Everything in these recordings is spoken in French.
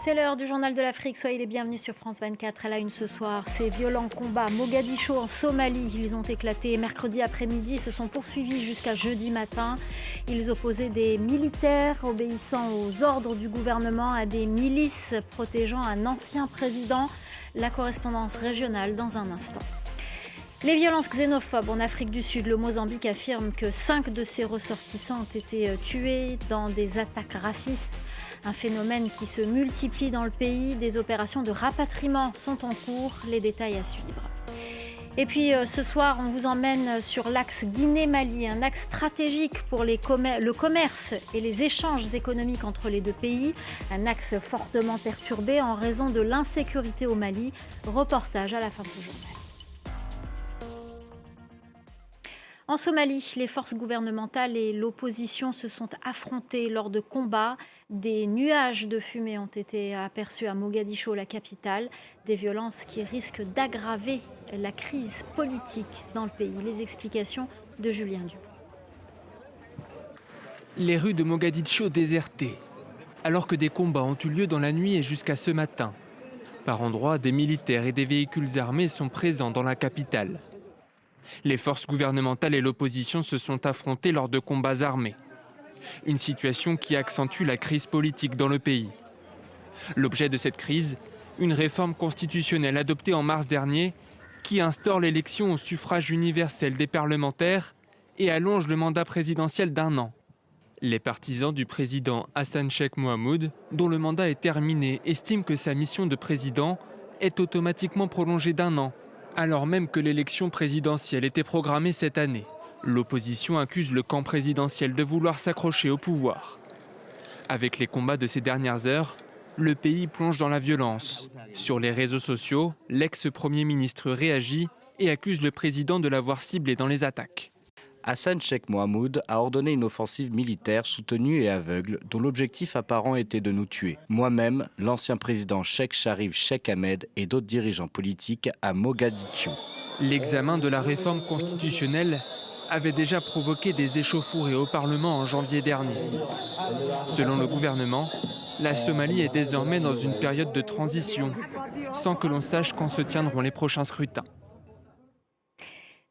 C'est l'heure du journal de l'Afrique. Soyez les bienvenus sur France 24. À la une ce soir, ces violents combats à Mogadiscio en Somalie. Ils ont éclaté mercredi après-midi et se sont poursuivis jusqu'à jeudi matin. Ils opposaient des militaires obéissant aux ordres du gouvernement à des milices protégeant un ancien président. La correspondance régionale dans un instant. Les violences xénophobes en Afrique du Sud. Le Mozambique affirme que 5 de ses ressortissants ont été tués dans des attaques racistes. Un phénomène qui se multiplie dans le pays. Des opérations de rapatriement sont en cours. Les détails à suivre. Et puis ce soir, on vous emmène sur l'axe Guinée-Mali, un axe stratégique pour le commerce et les échanges économiques entre les deux pays. Un axe fortement perturbé en raison de l'insécurité au Mali. Reportage à la fin de ce journal. En Somalie, les forces gouvernementales et l'opposition se sont affrontées lors de combats. Des nuages de fumée ont été aperçus à Mogadiscio, la capitale. Des violences qui risquent d'aggraver la crise politique dans le pays. Les explications de Julien Dupont. Les rues de Mogadiscio désertées, alors que des combats ont eu lieu dans la nuit et jusqu'à ce matin. Par endroits, des militaires et des véhicules armés sont présents dans la capitale. Les forces gouvernementales et l'opposition se sont affrontées lors de combats armés. Une situation qui accentue la crise politique dans le pays. L'objet de cette crise, une réforme constitutionnelle adoptée en mars dernier qui instaure l'élection au suffrage universel des parlementaires et allonge le mandat présidentiel d'1 an. Les partisans du président Hassan Sheikh Mohamud, dont le mandat est terminé, estiment que sa mission de président est automatiquement prolongée d'1 an, alors même que l'élection présidentielle était programmée cette année. L'opposition accuse le camp présidentiel de vouloir s'accrocher au pouvoir. Avec les combats de ces dernières heures, le pays plonge dans la violence. Sur les réseaux sociaux, l'ex-premier ministre réagit et accuse le président de l'avoir ciblé dans les attaques. Hassan Sheikh Mohamud a ordonné une offensive militaire soutenue et aveugle dont l'objectif apparent était de nous tuer. Moi-même, l'ancien président Sheikh Sharif Sheikh Ahmed et d'autres dirigeants politiques à Mogadiscio. L'examen de la réforme constitutionnelle avait déjà provoqué des échauffourées au Parlement en janvier dernier. Selon le gouvernement, la Somalie est désormais dans une période de transition, sans que l'on sache quand se tiendront les prochains scrutins.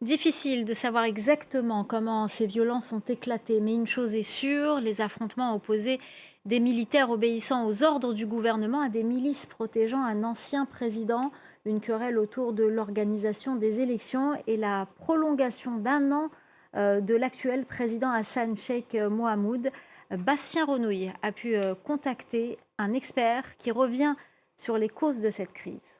Difficile de savoir exactement comment ces violences ont éclaté, mais une chose est sûre, les affrontements opposaient des militaires obéissant aux ordres du gouvernement à des milices protégeant un ancien président. Une querelle autour de l'organisation des élections et la prolongation d'1 an de l'actuel président Hassan Sheikh Mohamud. Bastien Renouille a pu contacter un expert qui revient sur les causes de cette crise.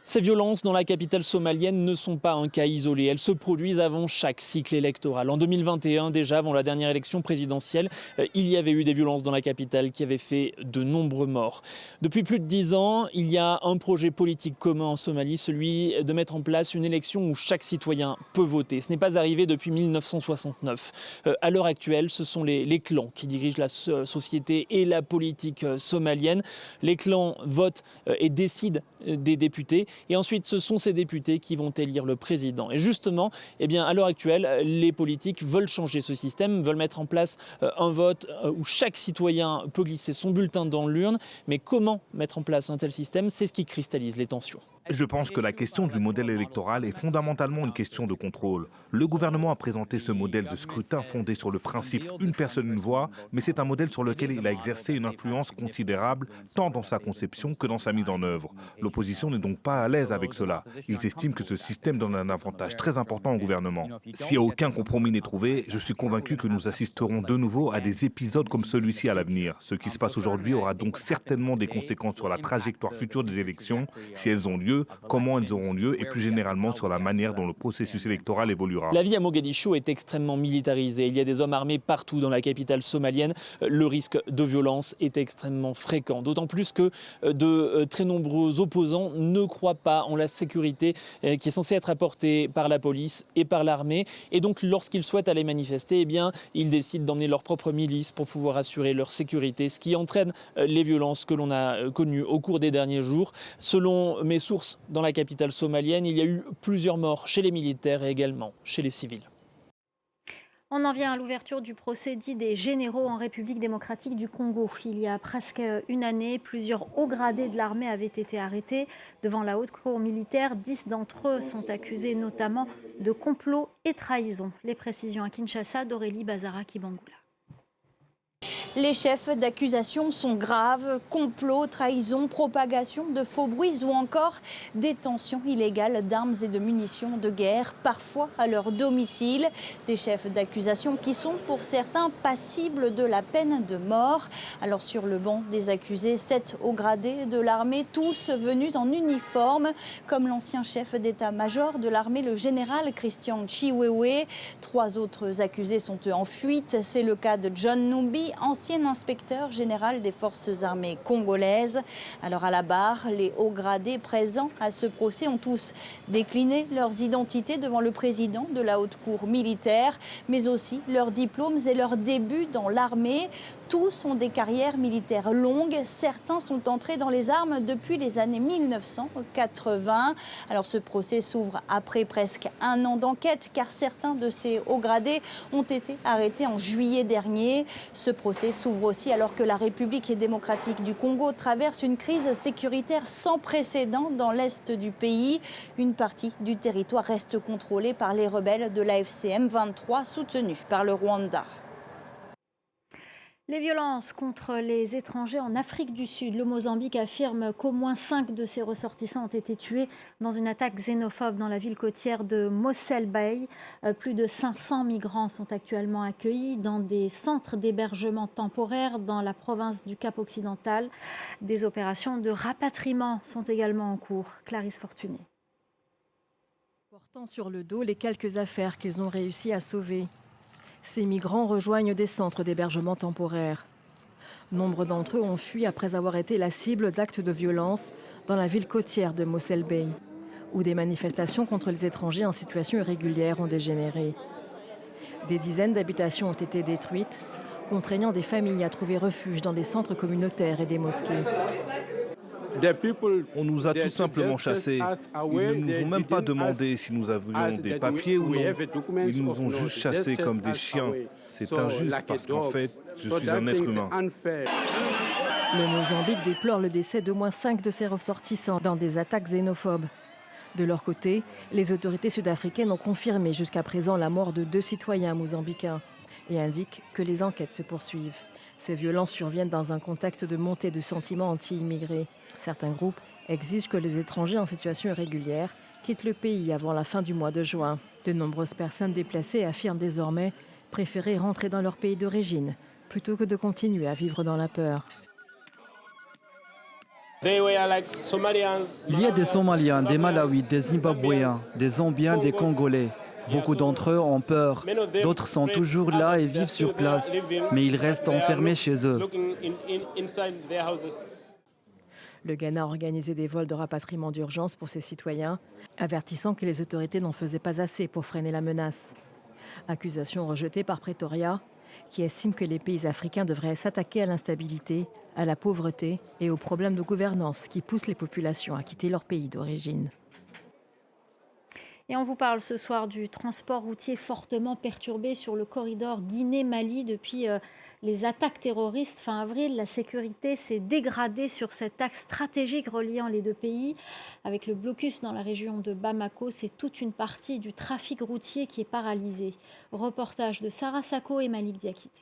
Ces violences dans la capitale somalienne ne sont pas un cas isolé. Elles se produisent avant chaque cycle électoral. En 2021, déjà avant la dernière élection présidentielle, il y avait eu des violences dans la capitale qui avaient fait de nombreux morts. Depuis plus de 10 ans, il y a un projet politique commun en Somalie, celui de mettre en place une élection où chaque citoyen peut voter. Ce n'est pas arrivé depuis 1969. À l'heure actuelle, ce sont les clans qui dirigent la société et la politique somalienne. Les clans votent et décident des députés. Et ensuite, ce sont ces députés qui vont élire le président. Et justement, à l'heure actuelle, les politiques veulent changer ce système, veulent mettre en place un vote où chaque citoyen peut glisser son bulletin dans l'urne. Mais comment mettre en place un tel système? C'est ce qui cristallise les tensions. Je pense que la question du modèle électoral est fondamentalement une question de contrôle. Le gouvernement a présenté ce modèle de scrutin fondé sur le principe « une personne, une voix », mais c'est un modèle sur lequel il a exercé une influence considérable, tant dans sa conception que dans sa mise en œuvre. L'opposition n'est donc pas à l'aise avec cela. Ils estiment que ce système donne un avantage très important au gouvernement. Si aucun compromis n'est trouvé, je suis convaincu que nous assisterons de nouveau à des épisodes comme celui-ci à l'avenir. Ce qui se passe aujourd'hui aura donc certainement des conséquences sur la trajectoire future des élections, si elles ont lieu, comment elles auront lieu et plus généralement sur la manière dont le processus électoral évoluera. La vie à Mogadiscio est extrêmement militarisée. Il y a des hommes armés partout dans la capitale somalienne. Le risque de violence est extrêmement fréquent. D'autant plus que de très nombreux opposants ne croient pas en la sécurité qui est censée être apportée par la police et par l'armée. Et donc lorsqu'ils souhaitent aller manifester, ils décident d'emmener leur propre milice pour pouvoir assurer leur sécurité, ce qui entraîne les violences que l'on a connues au cours des derniers jours. Selon mes sources dans la capitale somalienne, il y a eu plusieurs morts chez les militaires et également chez les civils. On en vient à l'ouverture du procès dit des généraux en République démocratique du Congo. Il y a presque une année, plusieurs hauts gradés de l'armée avaient été arrêtés devant la haute cour militaire. 10 d'entre eux sont accusés notamment de complot et trahison. Les précisions à Kinshasa d'Aurélie Bazara-Kibangula. Les chefs d'accusation sont graves, complot, trahison, propagation de faux bruits ou encore détention illégale d'armes et de munitions de guerre, parfois à leur domicile. Des chefs d'accusation qui sont pour certains passibles de la peine de mort. Alors sur le banc des accusés, 7 hauts gradés de l'armée, tous venus en uniforme, comme l'ancien chef d'état-major de l'armée, le général Christian Chiwewe. 3 autres accusés sont en fuite. C'est le cas de John Numbi, ancien inspecteur général des forces armées congolaises. Alors à la barre, les hauts gradés présents à ce procès ont tous décliné leurs identités devant le président de la haute cour militaire, mais aussi leurs diplômes et leurs débuts dans l'armée. Tous ont des carrières militaires longues. Certains sont entrés dans les armes depuis les années 1980. Alors ce procès s'ouvre après presque un an d'enquête, car certains de ces hauts gradés ont été arrêtés en juillet dernier. Ce procès s'ouvre aussi alors que la République démocratique du Congo traverse une crise sécuritaire sans précédent dans l'est du pays. Une partie du territoire reste contrôlée par les rebelles de l'AFC M23 soutenus par le Rwanda. Les violences contre les étrangers en Afrique du Sud. Le Mozambique affirme qu'au moins 5 de ses ressortissants ont été tués dans une attaque xénophobe dans la ville côtière de Mossel Bay. Plus de 500 migrants sont actuellement accueillis dans des centres d'hébergement temporaires dans la province du Cap-Occidental. Des opérations de rapatriement sont également en cours. Clarisse Fortuné. Portant sur le dos les quelques affaires qu'ils ont réussi à sauver. Ces migrants rejoignent des centres d'hébergement temporaires. Nombre d'entre eux ont fui après avoir été la cible d'actes de violence dans la ville côtière de Mossel Bay, où des manifestations contre les étrangers en situation irrégulière ont dégénéré. Des dizaines d'habitations ont été détruites, contraignant des familles à trouver refuge dans des centres communautaires et des mosquées. On nous a tout simplement chassés. Ils ne nous ont même pas demandé si nous avions des papiers ou non. Ils nous ont juste chassés comme des chiens. C'est injuste parce qu'en fait, je suis un être humain. Le Mozambique déplore le décès d'au moins 5 de ses ressortissants dans des attaques xénophobes. De leur côté, les autorités sud-africaines ont confirmé jusqu'à présent la mort de 2 citoyens mozambicains et indiquent que les enquêtes se poursuivent. Ces violences surviennent dans un contexte de montée de sentiments anti-immigrés. Certains groupes exigent que les étrangers en situation irrégulière quittent le pays avant la fin du mois de juin. De nombreuses personnes déplacées affirment désormais préférer rentrer dans leur pays d'origine plutôt que de continuer à vivre dans la peur. Il y a des Somaliens, des Malawites, des Zimbabwéens, des Zambiens, des Congolais. Beaucoup d'entre eux ont peur. D'autres sont toujours là et vivent sur place, mais ils restent enfermés chez eux. Le Ghana a organisé des vols de rapatriement d'urgence pour ses citoyens, avertissant que les autorités n'en faisaient pas assez pour freiner la menace. Accusation rejetée par Pretoria, qui estime que les pays africains devraient s'attaquer à l'instabilité, à la pauvreté et aux problèmes de gouvernance qui poussent les populations à quitter leur pays d'origine. Et on vous parle ce soir du transport routier fortement perturbé sur le corridor Guinée-Mali depuis les attaques terroristes fin avril. La sécurité s'est dégradée sur cet axe stratégique reliant les deux pays. Avec le blocus dans la région de Bamako, c'est toute une partie du trafic routier qui est paralysée. Reportage de Sarah Sako et Malik Diakité.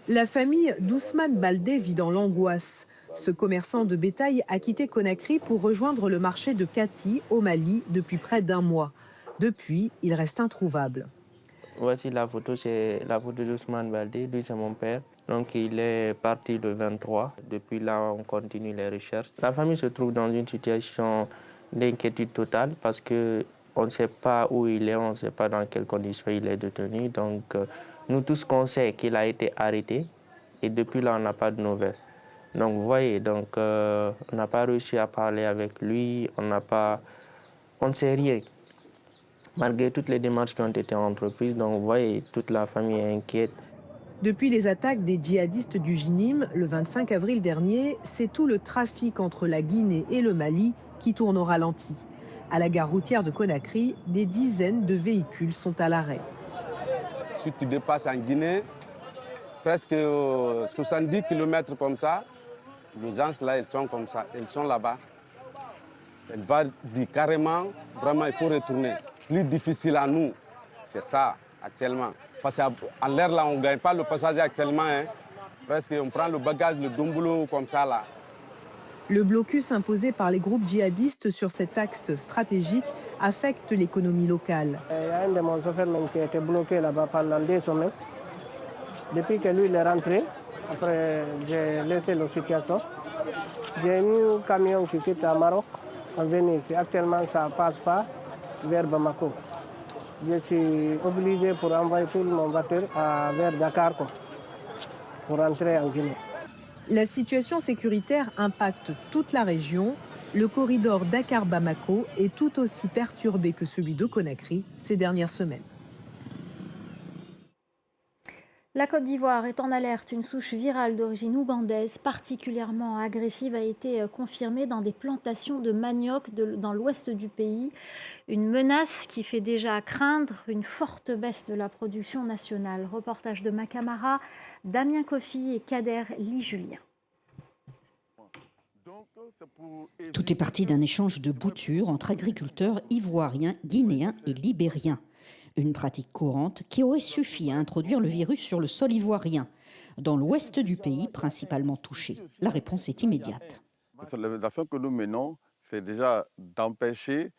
La famille d'Ousmane Baldé vit dans l'angoisse. Ce commerçant de bétail a quitté Conakry pour rejoindre le marché de Kati, au Mali, depuis près d'un mois. Depuis, il reste introuvable. Voici la photo, c'est la photo d'Ousmane Baldé, lui c'est mon père. Donc il est parti le 23. Depuis là, on continue les recherches. La famille se trouve dans une situation d'inquiétude totale parce qu'on ne sait pas où il est, on ne sait pas dans quelles conditions il est détenu. Donc nous tous qu'on sait qu'il a été arrêté et depuis là, on n'a pas de nouvelles. Donc vous voyez, on n'a pas réussi à parler avec lui, on ne sait rien, malgré toutes les démarches qui ont été entreprises. Donc vous voyez, toute la famille est inquiète. Depuis les attaques des djihadistes du JNIM, le 25 avril dernier, c'est tout le trafic entre la Guinée et le Mali qui tourne au ralenti. À la gare routière de Conakry, des dizaines de véhicules sont à l'arrêt. Si tu dépasses en Guinée, presque 70 km comme ça, les gens là, ils sont comme ça, ils sont là-bas. Elle va dire carrément, vraiment, il faut retourner. Plus difficile à nous, c'est ça actuellement. Parce qu'en l'air là, on ne gagne pas le passager actuellement. Hein. Presque on prend le bagage, le domboulot comme ça là. Le blocus imposé par les groupes djihadistes sur cet axe stratégique affecte l'économie locale. Il y a un de mon chauffeurs qui a été bloqué là-bas pendant 2 semaines. Depuis que lui il est rentré, après j'ai laissé la situation. J'ai un camion qui quitte à Maroc, on vient ici. Actuellement ça ne passe pas vers Bamako. Je suis obligé pour envoyer toute mon voiture vers Dakar pour rentrer en Guinée. La situation sécuritaire impacte toute la région. Le corridor Dakar-Bamako est tout aussi perturbé que celui de Conakry ces dernières semaines. La Côte d'Ivoire est en alerte. Une souche virale d'origine ougandaise particulièrement agressive a été confirmée dans des plantations de manioc dans l'ouest du pays. Une menace qui fait déjà craindre une forte baisse de la production nationale. Reportage de Macamara, Damien Kofi et Kader Lee-Julien. Tout est parti d'un échange de boutures entre agriculteurs ivoiriens, guinéens et libériens. Une pratique courante qui aurait suffi à introduire le virus sur le sol ivoirien, dans l'ouest du pays principalement touché. La réponse est immédiate. L'action que nous menons, c'est déjà d'empêcher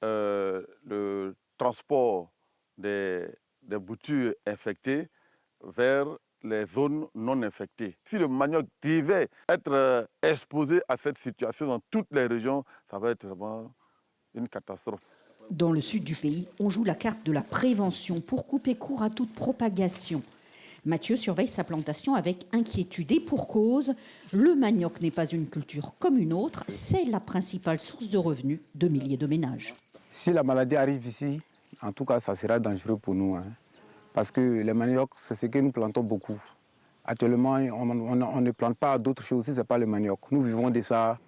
le transport des boutures infectées vers les zones non infectées. Si le manioc devait être exposé à cette situation dans toutes les régions, ça va être vraiment une catastrophe. Dans le sud du pays, on joue la carte de la prévention pour couper court à toute propagation. Mathieu surveille sa plantation avec inquiétude et pour cause, le manioc n'est pas une culture comme une autre, c'est la principale source de revenus de milliers de ménages. Si la maladie arrive ici, en tout cas, ça sera dangereux pour nous. Parce que le manioc, c'est ce que nous plantons beaucoup. Actuellement, on ne plante pas d'autres choses si ce n'est pas le manioc. Nous vivons de ça.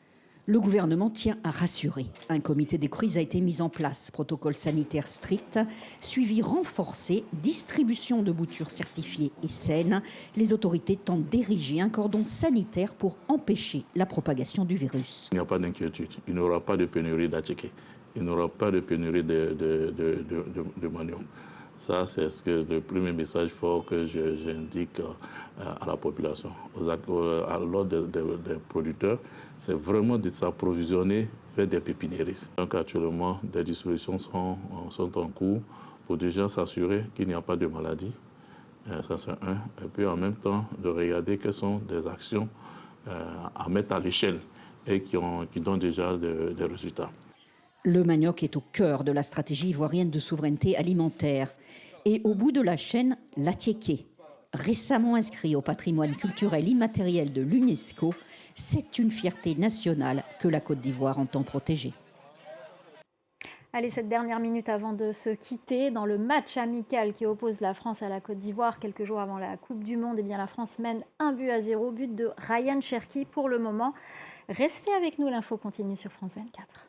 Le gouvernement tient à rassurer. Un comité des crises a été mis en place. Protocole sanitaire strict, suivi renforcé, distribution de boutures certifiées et saines. Les autorités tentent d'ériger un cordon sanitaire pour empêcher la propagation du virus. Il n'y a pas d'inquiétude. Il n'y aura pas de pénurie d'attiqués. Il n'y aura pas de pénurie de manioc. Ça, c'est le premier message fort que j'indique à la population. À l'ordre des producteurs, c'est vraiment de s'approvisionner vers des pépiniéristes. Donc actuellement, des dispositions sont en cours pour déjà s'assurer qu'il n'y a pas de maladie. Ça, c'est un. Et puis en même temps, de regarder quelles sont des actions à mettre à l'échelle et qui donnent déjà des résultats. Le manioc est au cœur de la stratégie ivoirienne de souveraineté alimentaire. Et au bout de la chaîne, l'attiéké. Récemment inscrit au patrimoine culturel immatériel de l'UNESCO, c'est une fierté nationale que la Côte d'Ivoire entend protéger. Allez, cette dernière minute avant de se quitter, dans le match amical qui oppose la France à la Côte d'Ivoire, quelques jours avant la Coupe du Monde, eh bien, la France mène 1-0, but de Ryan Cherki pour le moment. Restez avec nous, l'info continue sur France 24.